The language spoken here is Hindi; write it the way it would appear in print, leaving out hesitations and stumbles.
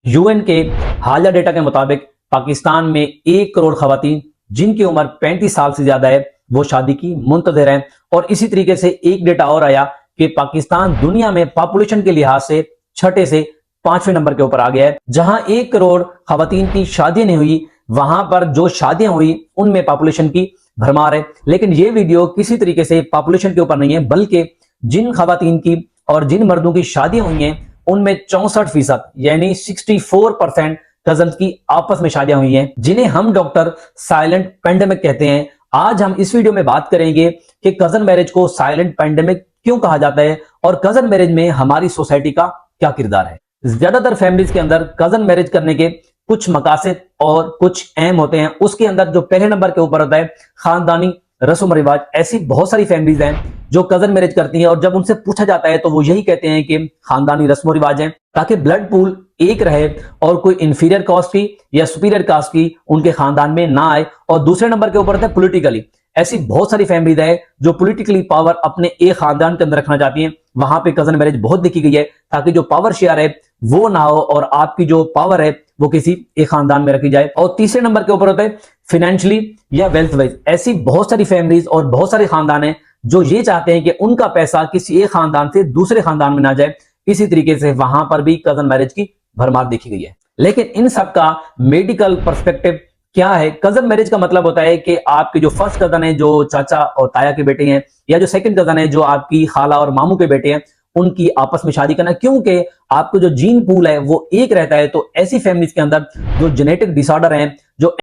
यूएन के हालिया डेटा के मुताबिक पाकिस्तान में 1 करोड़ खवातीन जिनकी उम्र 35 साल से ज्यादा है वो शादी की मुंतजर हैं। और इसी तरीके से एक डेटा और आया कि पाकिस्तान दुनिया में पॉपुलेशन के लिहाज से छठे से 5वें नंबर के ऊपर आ गया है। जहां 1 करोड़ खवातीन की शादी नहीं हुई, वहां पर जो शादियां हुई उनमें पॉपुलेशन की भरमार है। लेकिन ये वीडियो किसी तरीके से पॉपुलेशन के ऊपर नहीं है, बल्कि जिन खवातीन की और जिन मर्दों की शादियां हुई हैं उनमें 64% यानी 64% कजन की आपस में शादियां हुई हैं, जिन्हें हम डॉक्टर साइलेंट पेंडेमिक कहते हैं। आज हम इस वीडियो में बात करेंगे कि कजन मैरिज को साइलेंट पेंडेमिक क्यों कहा जाता है और कजन मैरिज में हमारी सोसाइटी का क्या किरदार है। ज्यादातर फैमिलीज के अंदर कजन मैरिज करने के कुछ मकासद और कुछ अहम होते हैं। उसके अंदर जो पहले नंबर के ऊपर होता है खानदानी रस्म रिवाज। ऐसी बहुत सारी फैमिलीज हैं जो कजन मैरिज करती हैं और जब उनसे पूछा जाता है तो वो यही कहते हैं कि खानदानी रस्म रिवाज है, ताकि ब्लड पूल एक रहे और कोई इंफीरियर कास्ट की या सुपीरियर कास्ट की उनके खानदान में ना आए। और दूसरे नंबर के ऊपर होता है पॉलिटिकली। ऐसी बहुत सारी फैमिलीज है जो पॉलिटिकली पावर अपने एक खानदान के अंदर रखना चाहती हैं, वहां पे कजन मैरिज बहुत देखी गई है, ताकि जो पावर शेयर है वो ना हो और आपकी जो पावर है वो किसी एक खानदान में रखी जाए। और तीसरे नंबर के ऊपर होता है फाइनेंशियली या वेल्थ वाइज। ऐसी बहुत सारी फैमिलीज और बहुत सारे खानदान हैं जो ये चाहते हैं कि उनका पैसा किसी एक खानदान से दूसरे खानदान में ना जाए। इसी तरीके से वहां पर भी कजन मैरिज की भरमार देखी गई है। लेकिन इन सब का मेडिकल पर्सपेक्टिव क्या है? कजन मैरिज का मतलब होता है कि आपके जो फर्स्ट कजन है जो चाचा और ताया के बेटे हैं, या जो सेकंड कजन है जो आपकी खाला और मामू के बेटे हैं, उनकी आपस में शादी करना, क्योंकि आपको जो जीन पूल है वो एक रहता है। तो ऐसी फैमिलीज के अंदर जो जेनेटिक डिसऑर्डर हैं, जो